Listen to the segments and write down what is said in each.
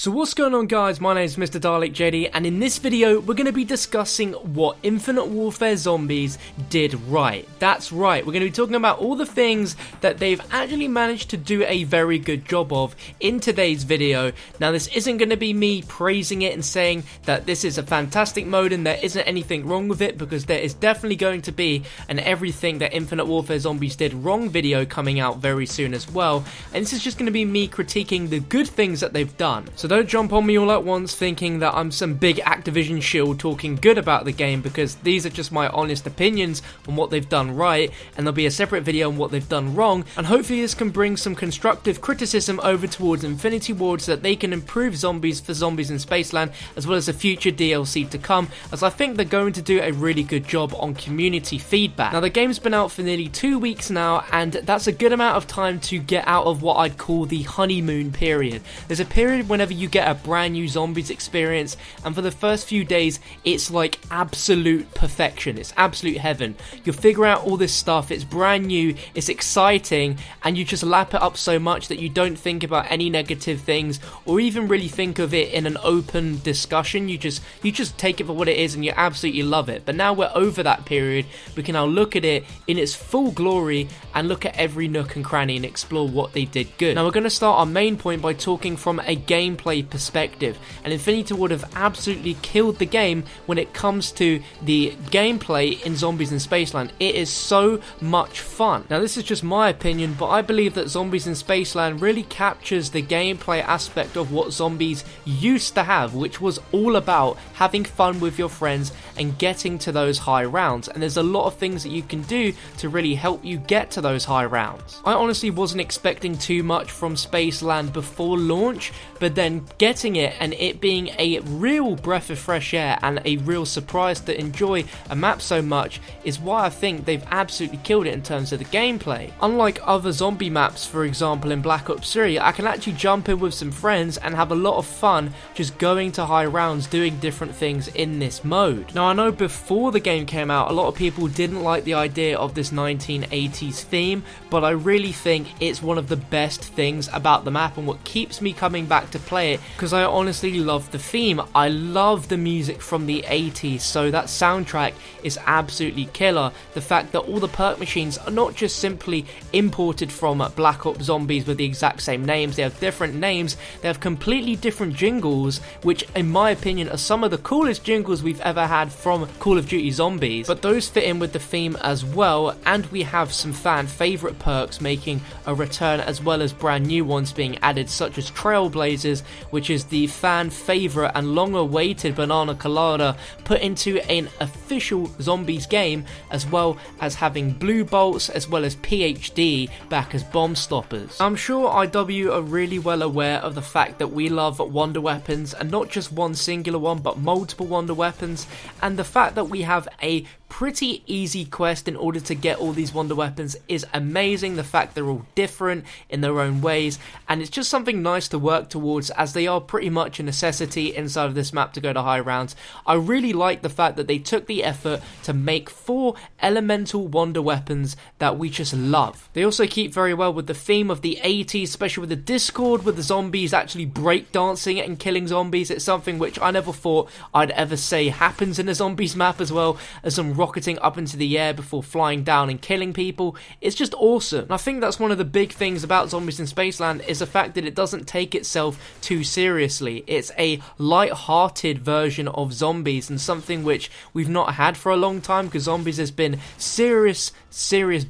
So what's going on, guys? My name is Mr. Dalek JD, and in this video we're going to be discussing what Infinite Warfare Zombies did right. That's right, we're going to be talking about all the things that they've actually managed to do a very good job of in today's video. Now, this isn't going to be me praising it and saying that this is a fantastic mode and there isn't anything wrong with it, because there is definitely going to be an everything that Infinite Warfare Zombies did wrong video coming out very soon as well, and this is just going to be me critiquing the good things that they've done. So don't jump on me all at once thinking that I'm some big Activision shield talking good about the game, because these are just my honest opinions on what they've done right, and there'll be a separate video on what they've done wrong, and hopefully this can bring some constructive criticism over towards Infinity Ward so that they can improve Zombies for Zombies in Spaceland, as well as a future DLC to come, as I think they're going to do a really good job on community feedback. Now, the game's been out for nearly 2 weeks now, and that's a good amount of time to get out of what I'd call the honeymoon period. There's a period whenever you get a brand new Zombies experience, and for the first few days it's like absolute perfection, it's absolute heaven. You'll figure out all this stuff, it's brand new, it's exciting, and you just lap it up so much that you don't think about any negative things or even really think of it in an open discussion. You just take it for what it is and you absolutely love it. But now we're over that period, we can now look at it in its full glory and look at every nook and cranny and explore what they did good. Now, we're going to start our main point by talking from a gameplay perspective, and Infinity Ward have absolutely killed the game when it comes to the gameplay in Zombies in Spaceland. It is so much fun. Now, this is just my opinion, but I believe that Zombies in Spaceland really captures the gameplay aspect of what Zombies used to have, which was all about having fun with your friends and getting to those high rounds, and there's a lot of things that you can do to really help you get to those high rounds. I honestly wasn't expecting too much from Spaceland before launch, but then getting it and it being a real breath of fresh air and a real surprise to enjoy a map so much is why I think they've absolutely killed it in terms of the gameplay. Unlike other zombie maps, for example in Black Ops 3, I can actually jump in with some friends and have a lot of fun just going to high rounds doing different things in this mode. Now, I know before the game came out a lot of people didn't like the idea of this 1980s theme, but I really think it's one of the best things about the map and what keeps me coming back to play it, because I honestly love the theme. I love the music from the 80s, so that soundtrack is absolutely killer. The fact that all the perk machines are not just simply imported from Black Ops Zombies with the exact same names, they have different names, they have completely different jingles, which in my opinion are some of the coolest jingles we've ever had from Call of Duty Zombies, but those fit in with the theme as well, and we have some fan favourite perks making a return, as well as brand new ones being added, such as Trailblazers, which is the fan favourite and long awaited banana colada put into an official Zombies game, as well as having Blue Bolts as well as PhD back as bomb stoppers. I'm sure IW are really well aware of the fact that we love wonder weapons, and not just one singular one but multiple wonder weapons, and the fact that we have a pretty easy quest in order to get all these wonder weapons is amazing. The fact they're all different in their own ways, and it's just something nice to work towards, as they are pretty much a necessity inside of this map to go to high rounds. I really like the fact that they took the effort to make 4 elemental wonder weapons that we just love. They also keep very well with the theme of the 80s, especially with the Discord, with the zombies actually breakdancing and killing zombies. It's something which I never thought I'd ever say happens in a Zombies map, as well as some rocketing up into the air before flying down and killing people. It's just awesome. And I think that's one of the big things about Zombies in Spaceland, is the fact that it doesn't take itself too seriously. It's a light-hearted version of Zombies, and something which we've not had for a long time, because Zombies has been serious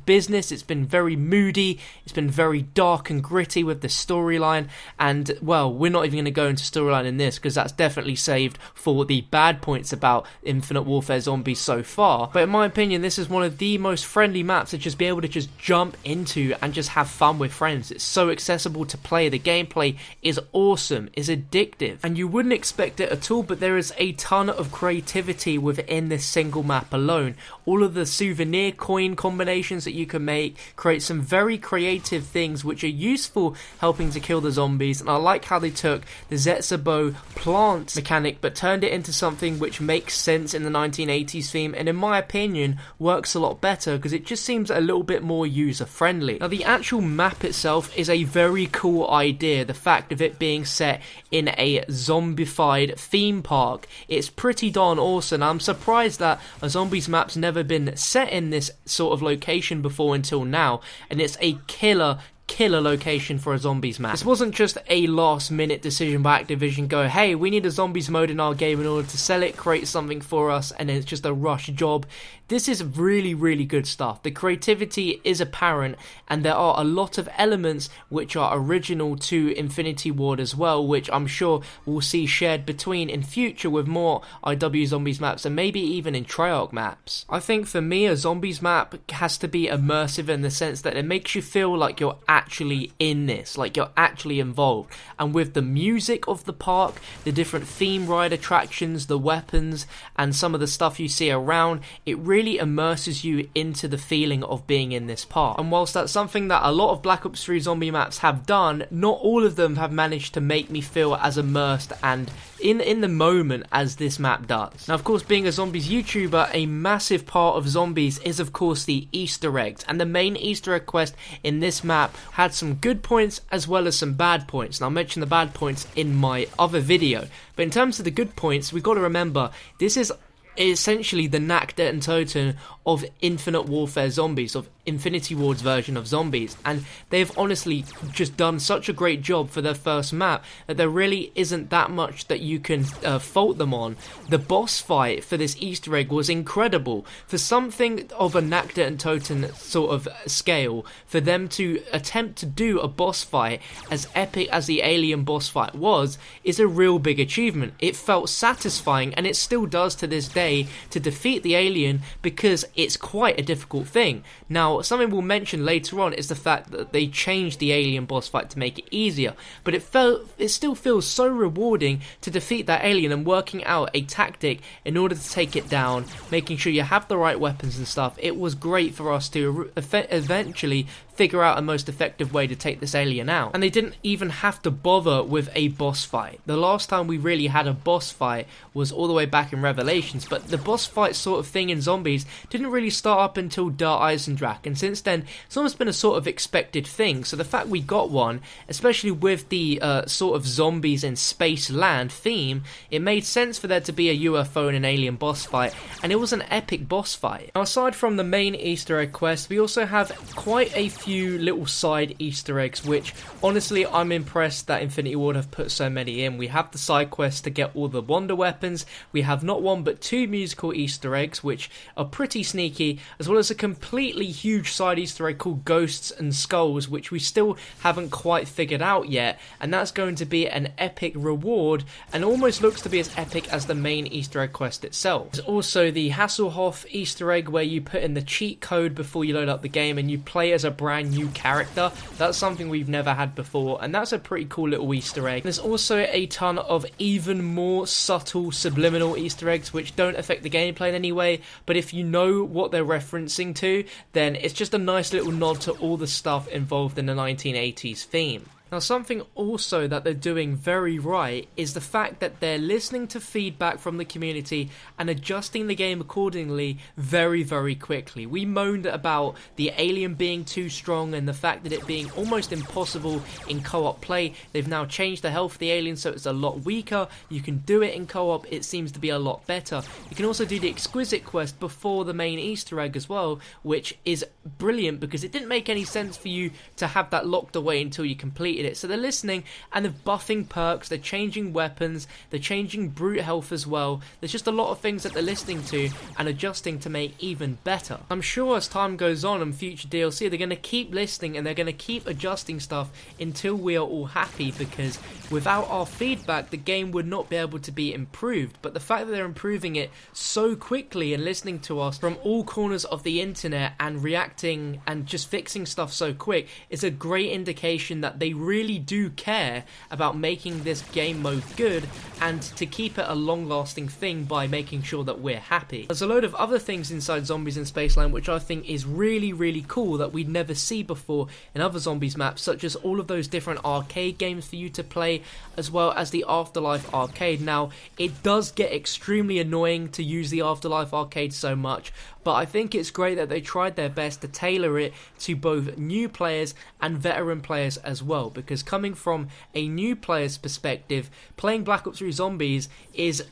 business. It's been very moody, it's been very dark and gritty with the storyline, and well, we're not even going to go into storyline in this because that's definitely saved for the bad points about Infinite Warfare Zombies so far. But in my opinion, this is one of the most friendly maps to just be able to just jump into and just have fun with friends. It's so accessible to play, the gameplay is awesome, is addictive, and you wouldn't expect it at all, but there is a ton of creativity within this single map alone. All of the souvenir coin combinations that you can make, create some very creative things which are useful helping to kill the zombies. And I like how they took the Zetsubou plant mechanic but turned it into something which makes sense in the 1980s theme, and in my opinion works a lot better because it just seems a little bit more user friendly. Now the actual map itself is a very cool idea, the fact of it being set in a zombified theme park. It's pretty darn awesome. I'm surprised that a zombies map's never been set in this sort of location before until now, and it's a killer location for a zombies map. This wasn't just a last minute decision by Activision, go, hey, we need a zombies mode in our game in order to sell it, create something for us, and then it's just a rush job. This is really good stuff. The creativity is apparent, and there are a lot of elements which are original to Infinity Ward as well, which I'm sure we'll see shared between in future with more IW Zombies maps and maybe even in Treyarch maps. I think for me a zombies map has to be immersive in the sense that it makes you feel like you're actually in this, like you're actually involved. And with the music of the park, the different theme ride attractions, the weapons, and some of the stuff you see around, it really immerses you into the feeling of being in this park. And whilst that's something that a lot of Black Ops 3 zombie maps have done, not all of them have managed to make me feel as immersed and in the moment as this map does. Now of course, being a zombies YouTuber, a massive part of zombies is of course the Easter eggs, and the main Easter egg quest in this map had some good points as well as some bad points, and I'll mention the bad points in my other video. But in terms of the good points, we've got to remember this is essentially the Nacht der Untoten of Infinite Warfare Zombies, of Infinity Ward's version of zombies, and they've honestly just done such a great job for their first map that there really isn't that much that you can fault them on. The boss fight for this Easter egg was incredible. For something of a Nacht der Untoten sort of scale, for them to attempt to do a boss fight as epic as the Alien boss fight was, is a real big achievement. It felt satisfying, and it still does to this day, to defeat the Alien, because it's quite a difficult thing. Now, something we'll mention later on is the fact that they changed the Alien boss fight to make it easier, but it still feels so rewarding to defeat that Alien and working out a tactic in order to take it down, making sure you have the right weapons and stuff. It was great for us to eventually figure out a most effective way to take this alien out. And they didn't even have to bother with a boss fight. The last time we really had a boss fight was all the way back in Revelations, but the boss fight sort of thing in zombies didn't really start up until Der Eisendrache, and since then it's almost been a sort of expected thing. So the fact we got one, especially with the sort of zombies in space land theme, it made sense for there to be a UFO and an alien boss fight, and it was an epic boss fight. Now, aside from the main Easter egg quest, we also have quite a few little side Easter eggs, which honestly I'm impressed that Infinity Ward have put so many in. We have the side quest to get all the wonder weapons, we have not one but two musical Easter eggs which are pretty sneaky, as well as a completely huge side Easter egg called Ghosts and Skulls, which we still haven't quite figured out yet, and that's going to be an epic reward and almost looks to be as epic as the main Easter egg quest itself. There's also the Hasselhoff Easter egg where you put in the cheat code before you load up the game and you play as a brand new character. That's something we've never had before, and that's a pretty cool little Easter egg. There's also a ton of even more subtle subliminal Easter eggs which don't affect the gameplay in any way, but if you know what they're referencing to, then it's just a nice little nod to all the stuff involved in the 1980s theme. Now, something also that they're doing very right is the fact that they're listening to feedback from the community and adjusting the game accordingly very quickly. We moaned about the alien being too strong and the fact that it being almost impossible in co-op play. They've now changed the health of the alien so it's a lot weaker. You can do it in co-op, it seems to be a lot better. You can also do the Exquisite quest before the main Easter egg as well, which is brilliant because it didn't make any sense for you to have that locked away until you completed it. So they're listening and they're buffing perks, they're changing weapons, they're changing brute health as well. There's just a lot of things that they're listening to and adjusting to make even better. I'm sure as time goes on and future DLC, they're going to keep listening and they're going to keep adjusting stuff until we are all happy, because without our feedback the game would not be able to be improved. But the fact that they're improving it so quickly and listening to us from all corners of the internet and reacting and just fixing stuff so quick is a great indication that they really do care about making this game mode good and to keep it a long-lasting thing by making sure that we're happy. There's a load of other things inside Zombies in Spaceland which I think is really cool that we'd never see before in other Zombies maps, such as all of those different arcade games for you to play, as well as the Afterlife arcade. Now, it does get extremely annoying to use the Afterlife arcade so much, but I think it's great that they tried their best to tailor it to both new players and veteran players as well, because coming from a new player's perspective, playing Black Ops 3 Zombies is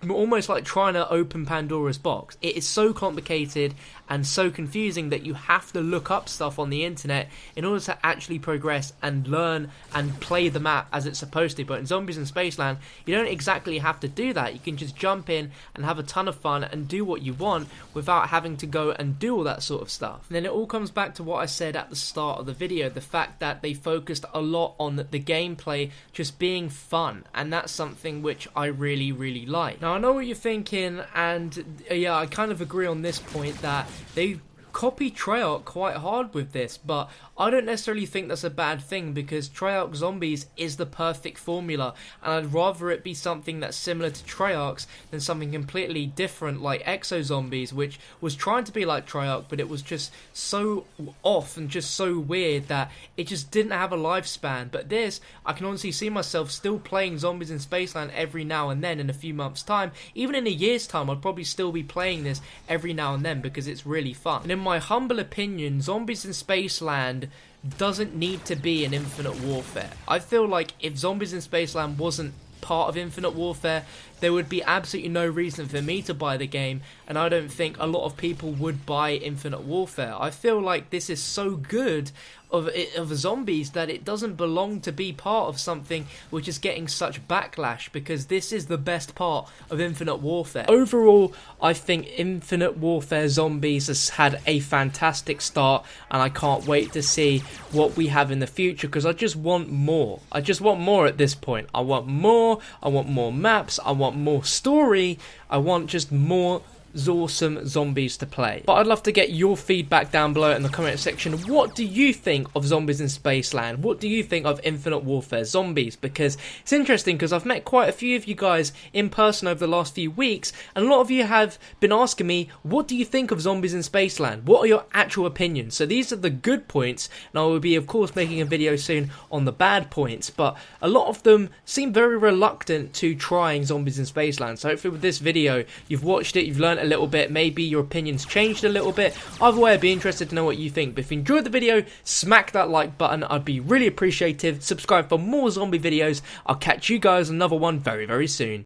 almost like trying to open Pandora's box. It is so complicated and so confusing that you have to look up stuff on the internet in order to actually progress and learn and play the map as it's supposed to. But in Zombies in Spaceland, you don't exactly have to do that. You can just jump in and have a ton of fun and do what you want without having to go and do all that sort of stuff. And then it all comes back to what I said at the start of the video, the fact that they focused a lot on the gameplay just being fun, and that's something which I really like. Now, I know what you're thinking, and yeah, I kind of agree on this point that they copied Treyarch quite hard with this, but I don't necessarily think that's a bad thing, because Treyarch Zombies is the perfect formula, and I'd rather it be something that's similar to Treyarch's than something completely different like Exo Zombies, which was trying to be like Treyarch, but it was just so off and just so weird that it just didn't have a lifespan. But this, I can honestly see myself still playing Zombies in Spaceland every now and then in a few months' time. Even in a year's time, I'd probably still be playing this every now and then because it's really fun. And in my humble opinion, Zombies in Spaceland doesn't need to be an Infinite Warfare. I feel like if Zombies in Spaceland wasn't part of Infinite Warfare, there would be absolutely no reason for me to buy the game, and I don't think a lot of people would buy Infinite Warfare. I feel like this is so good of Zombies that it doesn't belong to be part of something which is getting such backlash, because this is the best part of Infinite Warfare. Overall, I think Infinite Warfare Zombies has had a fantastic start, and I can't wait to see what we have in the future, because I just want more. I just want more at this point. I want more maps, I want more story, I want just more awesome zombies to play. But I'd love to get your feedback down below in the comment section. What do you think of Zombies in Spaceland? What do you think of Infinite Warfare Zombies? Because it's interesting, because I've met quite a few of you guys in person over the last few weeks, and a lot of you have been asking me, what do you think of Zombies in Spaceland? What are your actual opinions? So these are the good points, and I will be of course making a video soon on the bad points, but a lot of them seem very reluctant to trying Zombies in Spaceland. So hopefully with this video, you've watched it, you've learned a little bit, maybe your opinions changed a little bit. Either way, I'd be interested to know what you think. But if you enjoyed the video, smack that like button, I'd be really appreciative. Subscribe for more zombie videos. I'll catch you guys on another one very soon.